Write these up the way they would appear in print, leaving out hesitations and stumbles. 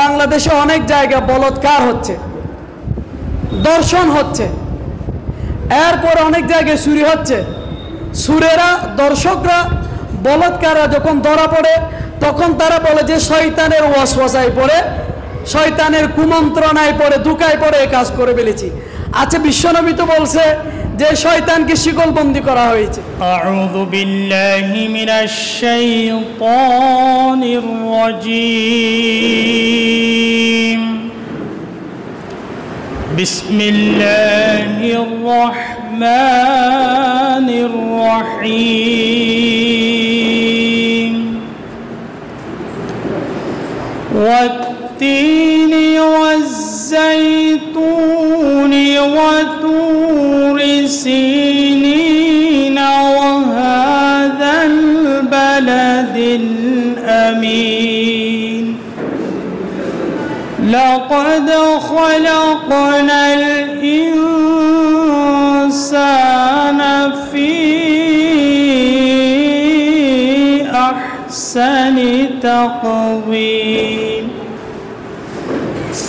বাংলাদেশে অনেক জায়গায় বলৎকার হচ্ছে, দর্শন হচ্ছে, এরপর অনেক জায়গায় চুরি হচ্ছে। সুরেরা, দর্শকরা, বলৎকাররা যখন ধরা পড়ে তখন তারা বলে যে শয়তানের ওয়াসওয়াসায় পড়ে, শয়তানের কুমন্ত্রণায় পড়ে, দুকায় পড়ে এই কাজ করে ফেলেছি। আচ্ছা, বিশ্বনবী তো বলছে যে শয়তানকে শিকলবন্দি করা হয়েছে। আউযু বিল্লাহি মিনাশ শাইতানির রাজীম। বিসমিল্লাহির রহমানির রহিম। والتين والزيتون وطور سينين وهذا البلد الأمين لقد خلقنا الإنسان في أحسن تقويم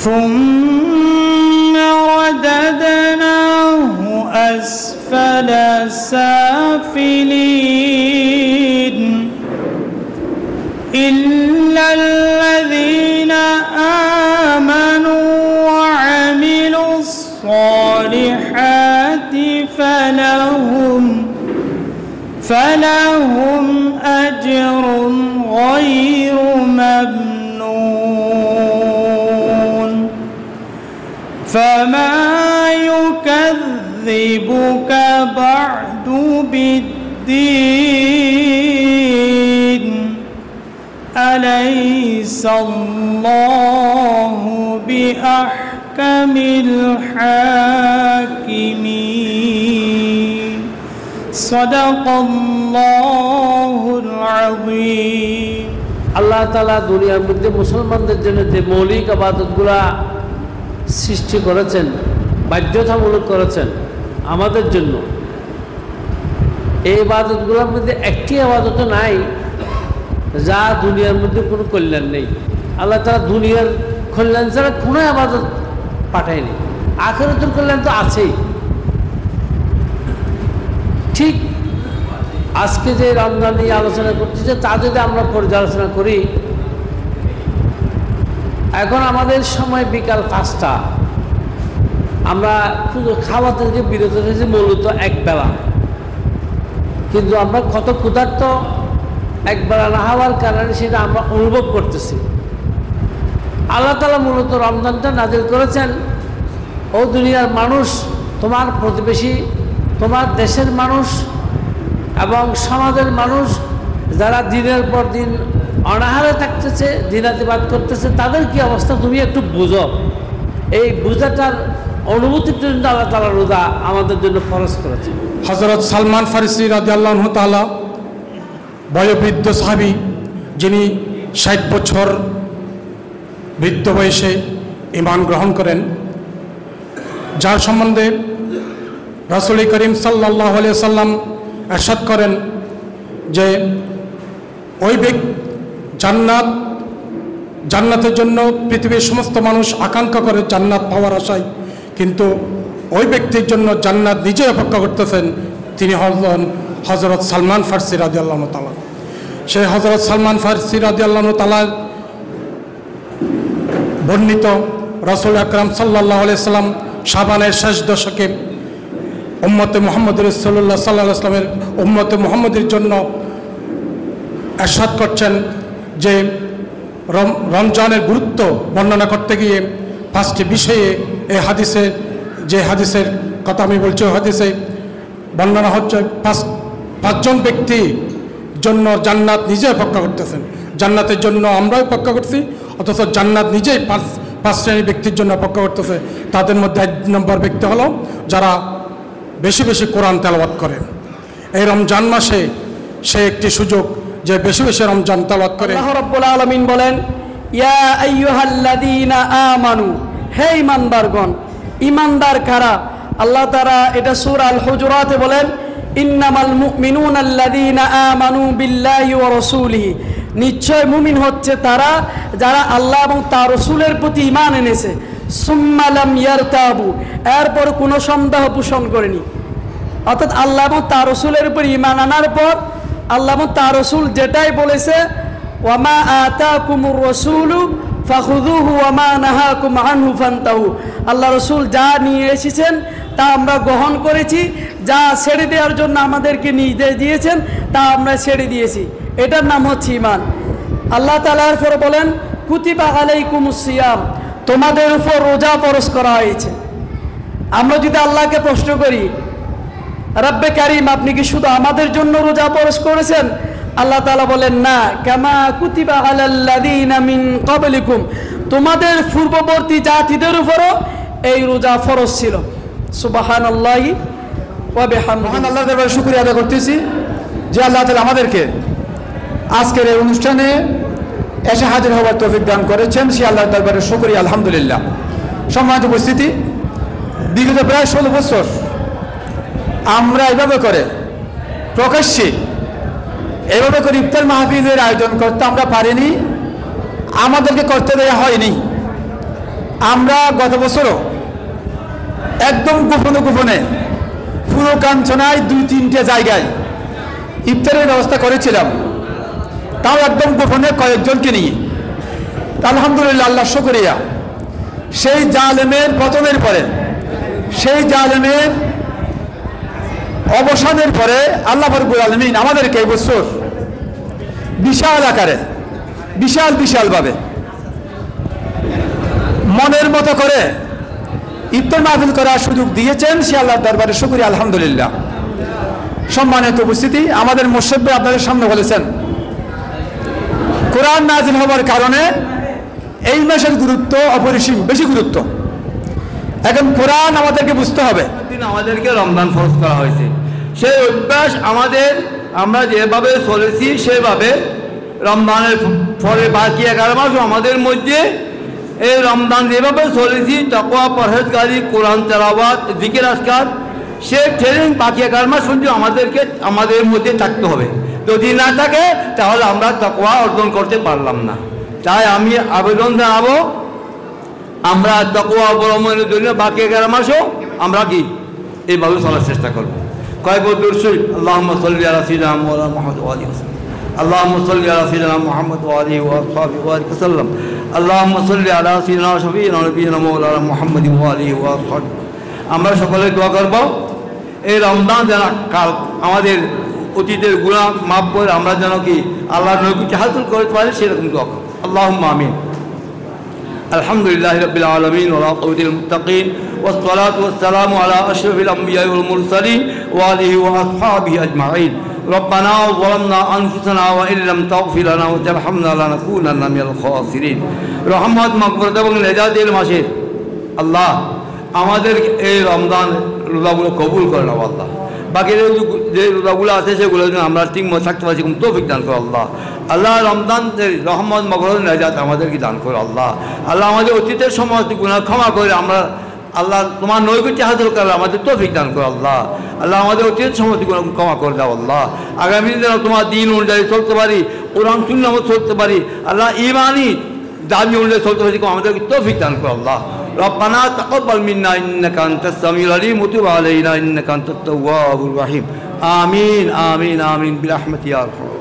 ثم رددناه أسفل سافلين إلا الذين آمنوا وعملوا الصالحات فلهم أجر غير ممنون فما يكذبك بعد بالدين أليس الله بأحكم الحاكمين صدق الله العظيم। আল্লাহ তাআলা দুনিয়ার মধ্যে মুসলমানদের জন্য যে মৌলিক ইবাদতগুলা সৃষ্টি করেছেন, বাধ্যতামূলক করেছেন আমাদের জন্য, এই ইবাদতগুলোর মধ্যে একটি ইবাদত নাই যা দুনিয়ার মধ্যে কোনো কল্যাণ নেই। আল্লাহ তাআলা দুনিয়ার কল্যাণ ছাড়া কোনো ইবাদত পাঠায়নি, আখিরাতের কল্যাণ তো আছেই। ঠিক আজকে যে রমজান নিয়ে আলোচনা করতেছে তা যদি আমরা পর্যালোচনা করি, এখন আমাদের সময় বিকাল 5টা, আমরা শুধু খাওয়া থেকে বিরত হয়েছি মূলত একবেলা, কিন্তু আমরা কত ক্ষুধার্ত একবেলা না হওয়ার কারণে সেটা আমরা অনুভব করতেছি। আল্লাহ তাআলা মূলত রমজানটা নাজিল করেছেন, ও দুনিয়ার মানুষ, তোমার প্রতিবেশী, তোমার দেশের মানুষ এবং সমাজের মানুষ যারা দিনের পর দিন অনাহারে থাকতেছে, দিনাতিবাদ করতেছে, তাদের কি অবস্থা তুমি একটু বুঝো। এই বুঝাটার অনুভূতির জন্য আল্লাহ তাআলা রোজা আমাদের জন্য ফরজ করেছে। হযরত সালমান ফারসি রাদিয়াল্লাহু তাআলা বয়োবৃদ্ধ সাহাবী, যিনি 60 বছর বৃদ্ধ বয়সে ঈমান গ্রহণ করেন, যার সম্বন্ধে রাসূল করিম সাল্লাল্লাহু আলাইহি সাল্লাম ইরশাদ করেন যে ওই ব্যক্তি জান্নাতের জন্য পৃথিবীর সমস্ত মানুষ আকাঙ্ক্ষা করে জান্নাত পাওয়ার আশায়, কিন্তু ওই ব্যক্তির জন্য জান্নাত নিজে অপেক্ষা করতেছেন, তিনি হলেন হযরত সালমান ফারসি রাদিয়াল্লাহু তাআলা। সেই হযরত সালমান ফারসি রাদিয়াল্লাহু তাআলা বর্ণিত রাসূল আকরাম সাল্লাল্লাহু আলাইহি সাল্লাম শাবানের শেষ দশকে উম্মতে মুহাম্মদ রাসূলুল্লাহ সাল্লাল্লাহু আলাইহি ওয়াসাল্লামের উম্মতে মুহাম্মদের জন্য ইরশাদ করছেন যে রমজানের গুরুত্ব বর্ণনা করতে গিয়ে 5টি বিষয়ে এই হাদিসে, যে হাদিসের কথা আমি বলছি, ওই হাদিসে বর্ণনা হচ্ছে পাঁচজন ব্যক্তির জন্য জান্নাত নিজে অপেক্ষা করতেছেন। জান্নাতের জন্য আমরাও অপেক্ষা করছি, অথচ জান্নাত নিজেই পাঁচ শ্রেণীর ব্যক্তির জন্য অপেক্ষা করতেছে। তাদের মধ্যে 1 নম্বর ব্যক্তি হলো যারা বেশি বেশি কোরআন তেলাওয়াত করে। এই রমজান মাসে সে একটি সুযোগ যে বেশি বেশি রমজান তেলাওয়াত করে। আল্লাহ রাব্বুল আলামিন বলেন, ইয়া আইয়ুহাল্লাযীনা আমানু, হে ঈমানদারগণ। ঈমানদার কারা? আল্লাহ তাআলা এটা সূরা আল হুজুরাতে বলেন, ইন্নামাল মুমিনুনা আল্লাযীনা আমানু বিল্লাহি ওয়া রাসূলিহি, নিশ্চয় মুমিন হচ্ছে তারা যারা আল্লাহ এবং তার রাসূলের প্রতি ঈমান এনেছে, সুম্মা লাম ইয়ারতাবু, এরপর কোনো সন্দেহ পোষণ করেনি। অর্থাৎ আল্লাহ এবং তার রাসূলের উপর ঈমান আনার পর আল্লাহ এবং তার রাসূল যেটাই বলেছে, ওয়ামা আতাকুমুর রাসূলু ফাখুযুহু ওয়ামা নাহাকুম আনহু ফান্তাহু, আল্লাহ রাসূল যা নিয়ে এসেছেন তা আমরা গ্রহণ করেছি, যা ছেড়ে দেওয়ার জন্য আমাদেরকে নির্দেশ দিয়েছেন তা আমরা ছেড়ে দিয়েছি। এটার নাম হচ্ছে ঈমান। আল্লাহ তাআলা এরপর বলেন, কুতিবা আলাইকুমুস সিয়াম, তোমাদের উপর রোজা ফরজ করা হয়েছে। আমরা যদি আল্লাহকে প্রশ্ন করি, রব্বে কারীম আপনি কি শুধু আমাদের জন্য রোজা ফরজ করেছেন? আল্লাহ তাআলা বলেন, না, কামা কুতিবা আলাল্লাযীনা মিন ক্বাবলিকুম, তোমাদের পূর্ববর্তী জাতিদের উপরও এই রোজা ফরজ ছিল। সুবহানাল্লাহি ওয়া বিহামদিহি। মহান আল্লাহর দরবারে শুকরিয়া আদায় করতেছি যে আল্লাহ তাআলা আমাদেরকে আজকের এই অনুষ্ঠানে এসে হাজির হওয়ার তৌফিক দান করেছেন। সে আল্লাহর দরবারে শুকরিয়া, আলহামদুলিল্লাহ। সম্মানিত উপস্থিতি, বিগত প্রায় 16 বছর আমরা এভাবে করে প্রকাশ্যে এভাবে করে ইফতার মাহফিলের আয়োজন করতে আমরা পারিনি, আমাদেরকে করতে দেওয়া হয়নি। আমরা গত বছরও একদম গোপনে গোপনে পুরো কাঞ্চনায় 2-3টে জায়গায় ইফতারের ব্যবস্থা করেছিলাম, তাও একদম গোপনে কয়েকজনকে নিয়ে। আলহামদুলিল্লাহ, আল্লাহ শুকরিয়া, সেই জালেমের পতনের পরে, সেই জালেমের অবসানের পরে আল্লাহ রাব্বুল আলামিন আমাদেরকে এই বছর বিশাল আকারে বিশালভাবে মনের মতো করে ইফতার মাহফিল করার সুযোগ দিয়েছেন। সে আল্লাহর দরবারে শুকরিয়া, আলহামদুলিল্লাহ। সম্মানিত উপস্থিতি, আমাদের মুর্শিদ ভাই আপনাদের সামনে বলেছেন, কোরআন নাজিল হওয়ার কারণে এই মাসের গুরুত্ব অপরিসীম, বেশি গুরুত্ব। এখন কোরআন আমাদেরকে বুঝতে হবে, আমাদেরকে রমজান ফরজ করা হয়েছে। সেই অভ্যাস আমরা যেভাবে চলেছি সেভাবে রমজানের পরে বাকি 11 মাস আমাদের মধ্যে এই রমজান যেভাবে চলেছি, তাকওয়া, পরহেজগারি, কোরআন তেলাওয়াত, জিকির আজকার, সে ট্রেনিং বাকি 11 মাস পর্যন্ত আমাদের মধ্যে থাকতে হবে। যদি না থাকে তাহলে আমরা তাকওয়া অর্জন করতে পারলাম না। তাই আমি আবেদন জানাবো, আমরা তাকওয়া অবলম্বনের জন্য বাকি 11 মাসও আমরা কি এইভাবে চলার চেষ্টা করবো। কয়েকবার দর্শক আল্লাহুম্মা সাল্লি আলা সাইয়্যিদিনা মুহাম্মদ ওয়া আলিহি ওয়াসাল্লাম, আল্লাহুম্মা সাল্লি আলা সাইয়্যিদিনা মুহাম্মদ ওয়া আলিহি ওয়া সাহবিহি ওয়া সাল্লাম, আল্লাহুম্মা সাল্লি আলা সাইয়্যিদিনা শাফিঈনা নবিয়িনা মাওলানা মুহাম্মাদিন ওয়া আলিহি ওয়া সাহবিহি। আমরা সকলে দোয়া করব এই রমজান যেন কাল আমাদের অতীতের গুনাহ মাফ করে আমরা যেন কি আল্লাহর নৈকট্য হাসিল করতে পারি, সেরকম দোয়া করব। আল্লাহুম্মা আমিন। আলহামদুলিল্লাহি রাব্বিল আলামিন ওয়া আকিবাতুল মুত্তাকিন والصلاة والسلام على أشرف الأنبياء والمرسلين وآله وأصحابه أجمعين. ربنا ظلمنا أنفسنا وإن لم تغفر لنا وترحمنا لنكونن من الخاسرين. রহমত মাগফিরাত এবং নেজাতের মাসে আল্লাহ আমাদের এই রমজান রোজাগুলো কবুল করে নাও আল্লাহ। বাকি যে রোজাগুলো আছে সেগুলো আমরা ঠিকমতো থাকতে পারছি, তৌফিক দান করো আল্লাহ। আল্লাহ রমজান রহমত মাগফিরাত নেজাত আমাদেরকে দান করো আল্লাহ। আল্লাহ আমাদের অতীতের সমস্ত গুনাহ ক্ষমা করে আমরা আল্লাহ তোমার নৈকট্য হাসিল করে আমাদের তৌফিক দান করো আল্লাহ। আল্লাহ আমাদের অতীত সমস্ত গুনাহ ক্ষমা করে দাও আল্লাহ। আগামী দিনে তোমার দিন অনুযায়ী চলতে পারি, কোরআন সুন্নাহ মতো চলতে পারি আল্লাহ, ঈমানি দাবি অনুযায়ী চলতে পারি, আমাদেরকে তৌফিক দান করো আল্লাহ। রব্বানা তাকাব্বাল মিন্না ইন্নাকা আনতাস সামিউল আলিম ওয়া তুব আলাইনা ইন্নাকা আনতাত তাওয়াবুর রহিম। আমিন আমিন আমিন বিরহমাতিকা ইয়া আরহাম।